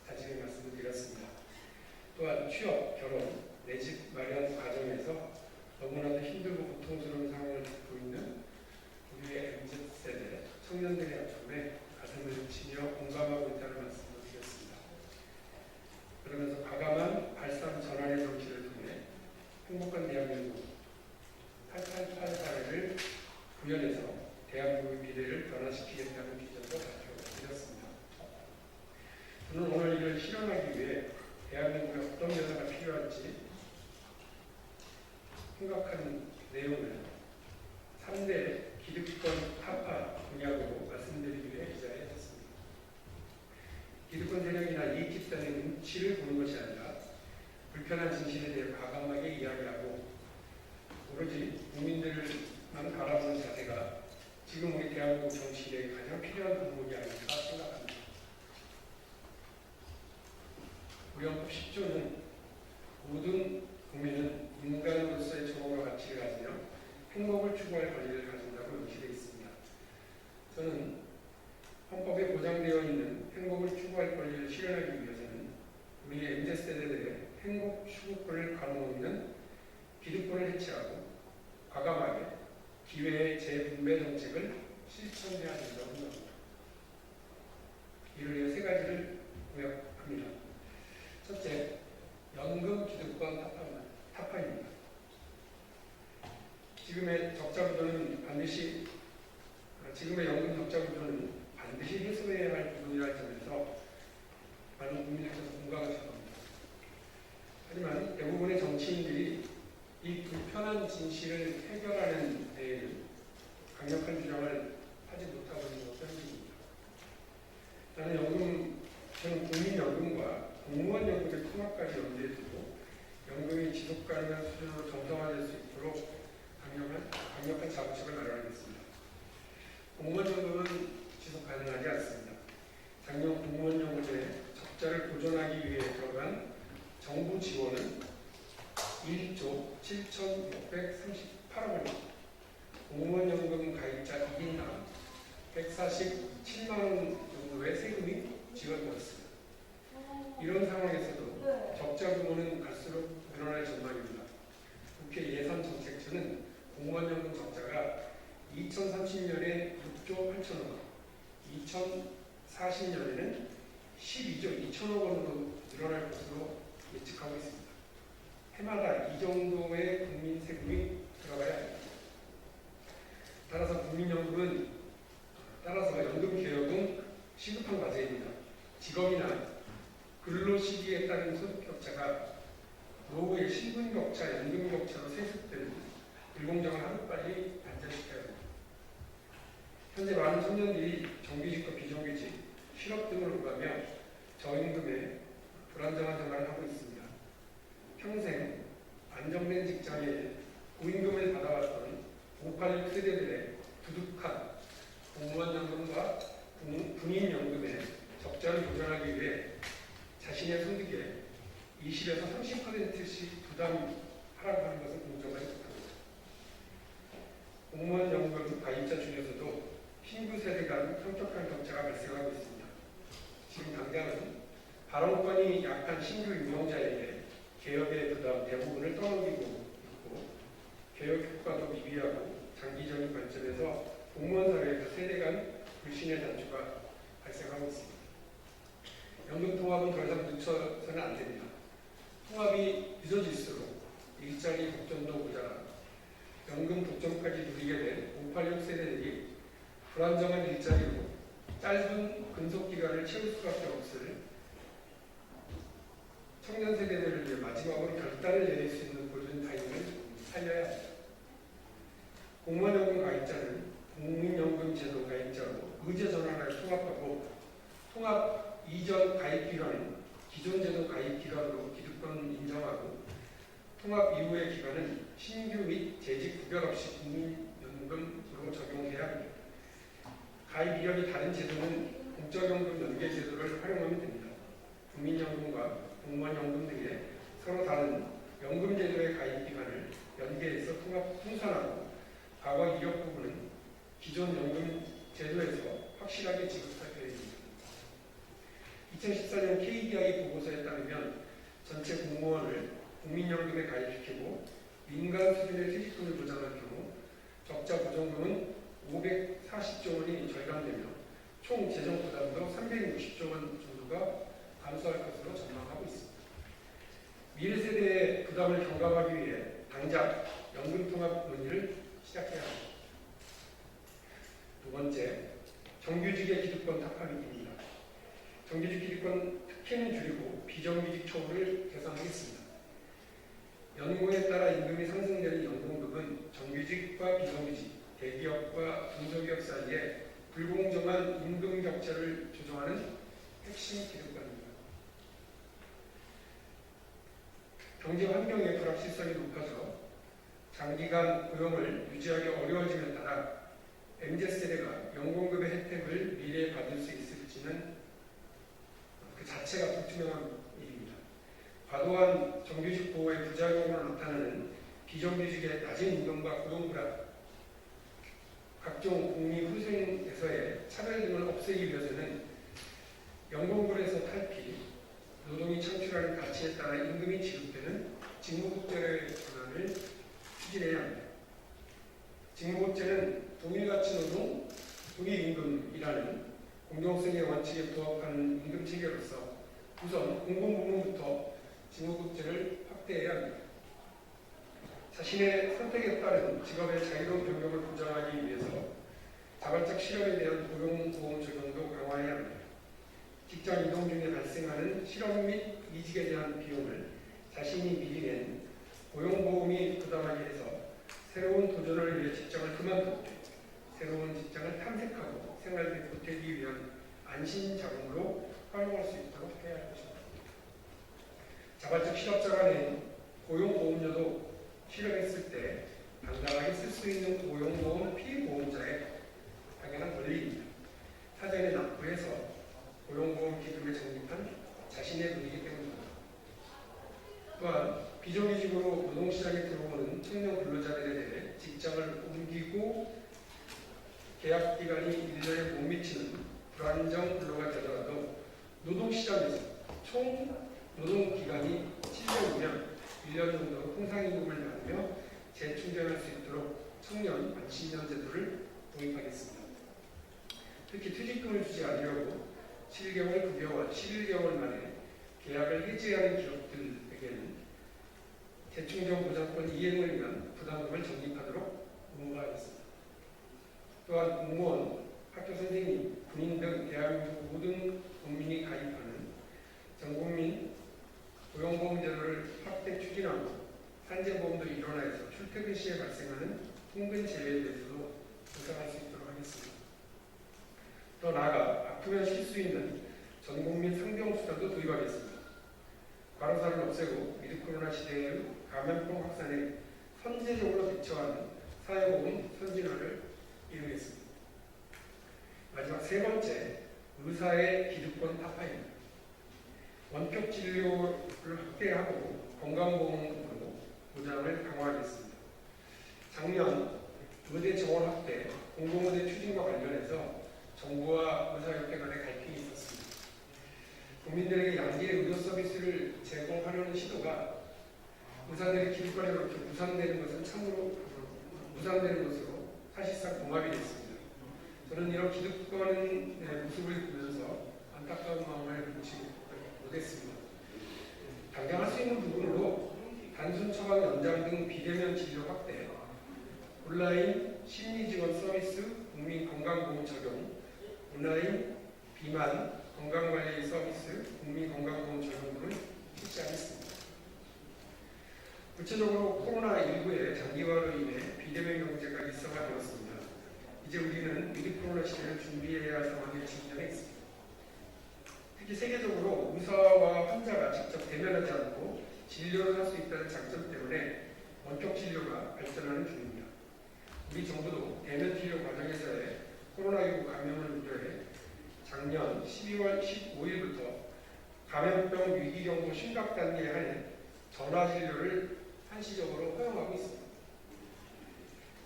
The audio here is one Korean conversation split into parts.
다짐의 말씀을 드렸습니다. 또한 취업, 결혼, 내 집 마련 과정에서 너무나도 힘들고 고통스러운 상황을 겪고 있는 우리의 MZ세대 청년들의 아픔에 가슴을 치며 공감하고 있다는 말씀을 드렸습니다. 그러면서 과감한 발상 전환의 정치를 통해 행복한 대한민국 8888을 구현해서 대한민국의 미래를 변화시키겠다는 비전도 밝혀드렸습니다. 저는 오늘 이를 실현하기 위해 대한민국에 어떤 여사가 필요할지 생각한 내용을 3대 기득권 타파 공약으로 말씀드리기 위해 이 자리에 섰습니다. 기득권 세력이나 이익 집단의 눈치를 보는 것이 아니라 불편한 진실에 대해 과감하게 이야기하고 오로지 국민들만 바라보는 자세가 지금 우리 대한민국 정치에 가장 필요한 부분이 아닐까 생각합니다. 우리 헌법 10조는 모든 국민은 인간으로서의 정의와 가치를 가지며 행복을 추구할 권리를 가진다고 명시되어 있습니다. 저는 헌법에 보장되어 있는 행복을 추구할 권리를 실현하기 위해서는 우리의 MZ세대들의 행복 추구권을 가로막는 기득권을 해체하고 과감하게 기회의 재분배 정책을 실천해야 된다고 생각합니다. 이를 위해 세 가지를 공약합니다. 첫째, 연금 기득권 타파입니다. 지금의 연금 적자 구조는 반드시 해소해야 할 부분이라는 점에서 많은 국민들께서 공감하실 겁니다. 하지만 대부분의 정치인들이 이 불편한 진실을 해결하는 데에는 강력한 주장을 하지 못하고 있는 것도 현실입니다. 저는 국민연금과 공무원연금의 통합까지 염두에 두고 연금이 지속 가능한 수준으로 정상화될 수 있도록 강력한 자구책을 마련하겠습니다. 공무원연금은 지속 가능하지 않습니다. 작년 공무원연금의 적자를 보존하기 위해 들어간 정부 지원은 1조 7,638억 원입니다. 공무원연금 가입자 1인당 147만 원 정도의 세금이 지원되었습니다. 이런 상황에서도 적자 규모는 갈수록 늘어날 전망입니다. 국회 예산정책처는 공무원연금 적자가 2030년에 6조 8천억 원, 2040년에는 12조 2천억 원으로 늘어날 것으로 예측하고 있습니다. 해마다 이 정도의 국민 세금이 들어가야 합니다. 따라서 연금 개혁은 시급한 과제입니다. 직업이나 근로 시기에 따른 소득 격차가 노후의 신분 격차, 연금 격차로 세습되는 불공정을 하루빨리 단절시켜야 합니다. 현재 많은 청년들이 정규직과 비정규직, 실업 등을 오가며 저임금에 불안정한 생활을 하고 있습니다. 평생 안정된 직장에 고임금을 받아왔던 586 세대들의 두둑한 공무원연금과 군인연금의 적자를 보전하기 위해 자신의 소득의 20에서 30%씩 부담 하락하는 것은 공정하지 못합니다. 공무원연금 가입자 중에서도 신규 세대 간 성격한 격차가 발생하고 있습니다. 지금 당장은 발언권이 약한 신규 유명자에게 개혁의 부담 대부분을 떠넘기고 있고 개혁 효과도 미비하고 장기적인 관점에서 공무원 사회에서 세대 간 불신의 단초가 발생하고 있습니다. 연금 통합은 더 이상 늦춰서는 안 됩니다. 통합이 늦어질수록 일자리 독점도 모자라 연금 독점까지 누리게 된 586 세대들이 불안정한 일자리로 짧은 근속기간을 채울 수밖에 없을 청년 세대들을 위해 마지막으로 결단을 내릴 수 있는 골든타임을 살려야 합니다. 공무원연금 가입자는 국민연금 제도 가입자로 의제 전환을 통합하고 통합 이전 가입 기간은 기존 제도 가입 기간으로 기득권 인정하고 통합 이후의 기간은 신규 및 재직 구별 없이 국민연금으로 적용해야 합니다. 가입 이력이 다른 제도는 공적연금 연계 제도를 활용하면 됩니다. 국민연금과 공무원연금 등의 서로 다른 연금 제도의 가입 기간을 연계해서 통산하고 과거 이력 부분은 기존 연금 제도에서 확실하게 지급할 계획입니다. 2014년 KDI 보고서에 따르면 전체 공무원을 국민연금에 가입시키고 민간 수준의 퇴직금을 보장할 경우 적자 보전금은 540조 원이 절감되며 총 재정 부담도 360조 원 정도가 감소할 것으로 전망하고 있습니다. 미래 세대의 부담을 경감하기 위해 당장 연금통합 논의를 시작해야 합니다. 두 번째, 정규직의 기득권 타파기입니다. 정규직 기득권 특혜는 줄이고 비정규직 처우를 개선하겠습니다. 연구에 따라 임금이 상승되는 연금급은 정규직과 비정규직, 대기업과 중소기업 사이에 불공정한 임금 격차를 조정하는 핵심 기득권입니다. 경제 환경의 불확실성이 높아져 장기간 고용을 유지하기 어려워짐에 따라 MZ세대가 연금급의 혜택을 미래에 받을 수 있을지는 그 자체가 불투명한 일입니다. 과도한 정규직 보호의 부작용으로 나타나는 비정규직의 낮은 임금과 고용 불안, 각종 복리후생에서의 차별 등을 없애기 위해서는 연금고에서 탈피, 노동이 창출하는 가치에 따라 임금이 지급되는 직무국제의 전환을 추진해야 합니다. 직무국제는 동일가치노동, 동일임금이라는 공정성의 원칙에 부합하는 임금체계로서 우선 공공부문부터 직무국제를 확대해야 합니다. 자신의 선택에 따른 직업의 자유로운 변경을 보장하기 위해서 자발적 실업에 대한 고용보험 적용도 강화해야 합니다. 직장 이동 중에 발생하는 실업 및 이직에 대한 비용을 자신이 미리 낸 고용보험이 부담하게 해서 새로운 도전을 위해 직장을 그만두고 새로운 직장을 탐색하고 생활비를 보태기 위한 안심자금으로 활용할 수 있도록 해야 할 것입니다. 자발적 실업자가 낸 고용보험료도 실업했을 때 당당하게 쓸 수 있는 고용보험 피보험자의 당연한 권리입니다. 사전에 납부해서 고용보험 기금에 적립한 자신의 돈이기 때문입니다. 또한 비정규직으로 노동시장에 들어오는 청년 근로자들에 대해 직장을 옮기고 계약기간이 1년에 못 미치는 불안정 근로가 되더라도 노동시장에서 총 노동기간이 7년이면 1년 정도 통상임금을 받으며 재충전할 수 있도록 청년 안심년 제도를 도입하겠습니다. 특히 퇴직금을 주지 않으려고 7개월, 9개월, 11개월 만에 계약을 해지하는 기업들에게는 재충전 보장권 이행을 위한 부담금을 적립하도록 의무화하겠습니다. 또한 공무원, 학교 선생님, 군인 등 대한민국 모든 국민이 가입하는 전국민 고용보험 제도를 확대 추진하고 산재보험도 일원화해서 출퇴근 시에 발생하는 통근 제외에 대해서도 보상할 수 있도록 하겠습니다. 더 나아가 아프면 쉴 수 있는 전국민 상병수당도 도입하겠습니다. 과로사를 없애고 위드 코로나 시대의 감염병 확산에 선제적으로 대처하는 사회보험 선진화를 이루겠습니다. 마지막 세 번째, 의사의 기득권 타파입니다. 원격 진료를 확대하고 건강보험으로 보장을 강화하겠습니다. 작년 의대 정원 확대, 공공의대 추진과 관련해서 정부와 의사협회 간의 갈등이 있었습니다. 국민들에게 양질의 의료 서비스를 제공하려는 시도가 의사들의 기득권에 그렇게 무산되는 것은 참으로 무산되는 것으로 사실상 봉합이 됐습니다. 저는 이런 기득권의 모습을 보면서 안타까운 마음을 금치 못했습니다. 당장 할 수 있는 부분으로 단순 처방 연장 등 비대면 진료 확대, 온라인 심리지원 서비스, 국민건강보험 적용, 온라인 비만 건강관리 서비스, 국민건강보험 적용 등을 실시하겠습니다. 구체적으로 코로나19의 장기화로 인해 비대면 경제가 일상화되었습니다. 이제 우리는 위드 코로나 시대를 준비해야 할 상황에 직면해 있습니다. 특히 세계적으로 의사와 환자가 직접 대면하지 않고 진료를 할 수 있다는 장점 때문에 원격 진료가 발전하는 중입니다. 우리 정부도 대면 진료 과정에서의 코로나19 감염을 우려해 작년 12월 15일부터 감염병 위기경보 심각 단계에 한해 전화 진료를 한시적으로 허용하고 있습니다.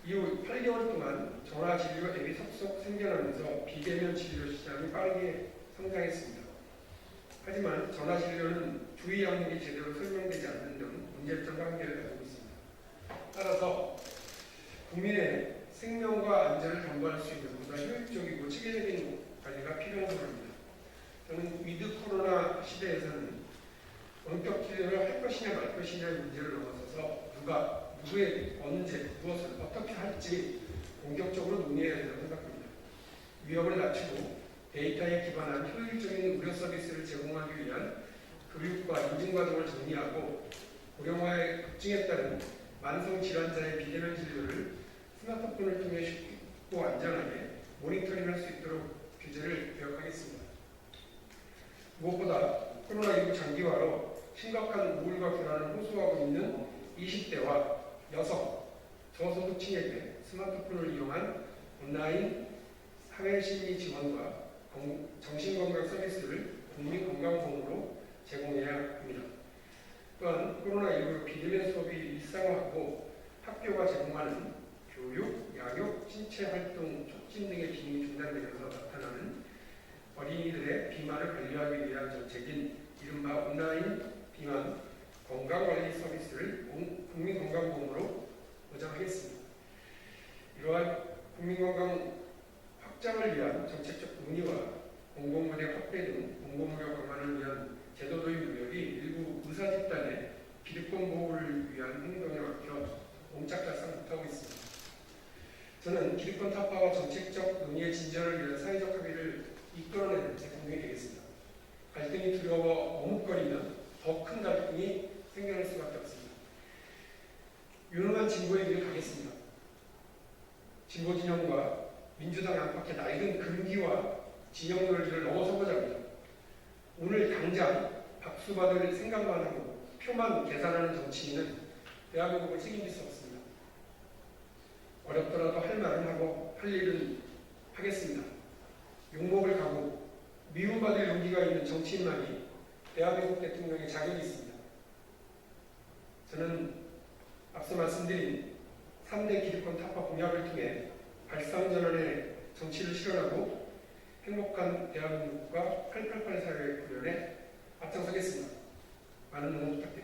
이후 8개월 동안 전화 진료 앱이 속속 생겨나면서 비대면 진료 시장이 빠르게 성장했습니다. 하지만 전화 진료는 주의 항목이 제대로 설명되지 않는 등 문제점과 한계를 가지고 있습니다. 따라서 국민의 생명과 안전을 담보할 수 있는 보다 효율적이고 체계적인 관리가 필요하다고 합니다. 저는 위드 코로나 시대에서는 원격 진료를 할 것이냐 말 것이냐의 문제를 넘어서서 누가, 누구에게, 언제, 무엇을 어떻게 할지 본격적으로 논의해야 된다고 생각합니다. 위험을 낮추고 데이터에 기반한 효율적인 의료 서비스를 제공하기 위한 교육과 인증 과정을 정리하고 고령화의 급증에 따른 만성 질환자의 비대면 진료를 스마트폰을 통해 쉽고 안전하게 모니터링할 수 있도록 규제를 개혁하겠습니다. 무엇보다 코로나19 장기화로 심각한 우울과 불안을 호소하고 있는 20대와 여성, 저소득층에게 스마트폰을 이용한 온라인 사회심리 지원과 정신건강 서비스를 국민건강보험으로 제공해야 합니다. 또한 코로나19로 비대면 수업이 일상화하고 학교가 제공하는 교육, 양육, 신체활동 촉진 등의 기능이 중단되면서 나타나는 어린이들의 비만을 관리하기 위한 정책인 이른바 온라인 비만 건강관리 서비스를 국민건강보험으로 보장하겠습니다. 이러한 국민건강 확장을 위한 정책적 논의와 공공무대 확대 등 공공무역 강화를 위한 제도 도입 노력이 일부 의사 집단의 기득권 보호를 위한 행동에 막혀 옴짝달싹 못하고 있습니다. 저는 기득권 타파와 정책적 논의의 진전을 위한 사회적 합의를 이끌어내는 대통령이 되겠습니다. 갈등이 두려워 머뭇거리면 더 큰 갈등이 생겨날 수밖에 없습니다. 유능한 진보의 길을 가겠습니다. 진보 진영과 민주당 안팎의 낡은 금기와 진영 논리를 넘어서고자 합니다. 오늘 당장 박수 받을 생각만 하고 표만 계산하는 정치인은 대한민국을 책임질 수 없습니다. 어렵더라도 할 말은 하고 할 일은 하겠습니다. 욕먹을 각오, 미움받을 용기가 있는 정치인만이 대한민국 대통령의 자격이 있습니다. 저는 앞서 말씀드린 3대 기득권 타파 공약을 통해 발상전환의 정치를 실현하고 행복한 대한민국과 888 사회 구현에 앞장서겠습니다. 많은 응원 부탁드립니다.